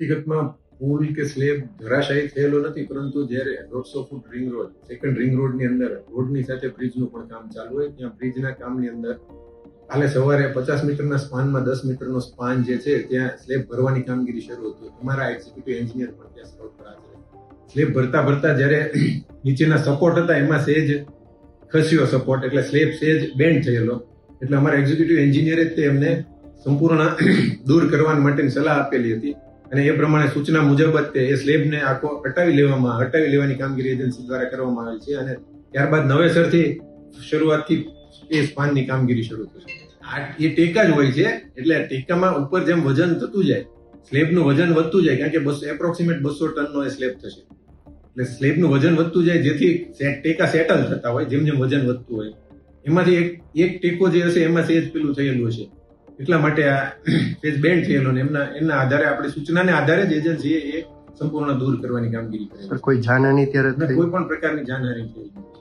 હકીકતમાં પુલ કે સ્લેબ ધરાશાયી થયેલો નથી, પરંતુ જ્યારે 150 foot ring road, second ring રોડની અંદર રોડની સાથે બ્રિજનું પણ કામ ચાલુ હોય, ત્યાં બ્રિજના કામની અંદર કાલે સવારે 50 મીટરના સ્પાનમાં 10 મીટરનો સ્પાન જે છે ત્યાં સ્લેબ ભરવાની કામગીરી શરૂ હતી. અમારા એક્ઝિક્યુટિવ એન્જિનિયર પણ ત્યાં સ્કોર પર હાજર. સ્લેબ ભરતા ભરતા જ્યારે નીચેના સપોર્ટ હતા એમાં સેજ ખસ્યો સપોર્ટ, એટલે સ્લેબ સેજ બેન્ડ થયેલો, એટલે અમારા એક્ઝિક્યુટિવ એન્જિનિયરે તે એમને સંપૂર્ણ દૂર કરવા માટેની સલાહ આપેલી હતી અને એ પ્રમાણે સૂચના મુજબ જ તે એ સ્લેબને આખો હટાવી લેવાની કામગીરી એજન્સી દ્વારા કરવામાં આવેલ છે અને ત્યારબાદ નવેસરથી શરૂઆતથી એ સ્પાનની કામગીરી શરૂ થશે. એ ટેકા જ હોય છે, એટલે ટેકામાં ઉપર જેમ વજન થતું જાય, સ્લેબનું વજન વધતું જાય, કારણ કે એપ્રોક્સિમેટ 200 ટનનો એ સ્લેબ થશે, એટલે સ્લેબનું વજન વધતું જાય જેથી ટેકા સેટલ થતા હોય. જેમ જેમ વજન વધતું હોય એમાંથી એક ટેકો જે હશે એમાં સેજ પેલું થયેલું હશે, એટલા માટે આ સેજ બેન્ડ થયેલો ને એમના આધારે આપણી સૂચનાને આધારે જ એજન્સીએ એ સંપૂર્ણ દૂર કરવાની કામગીરી કરી. કોઈ જાનહાની ત્યારે કોઈ પણ પ્રકારની જાનહાની થઈ નથી.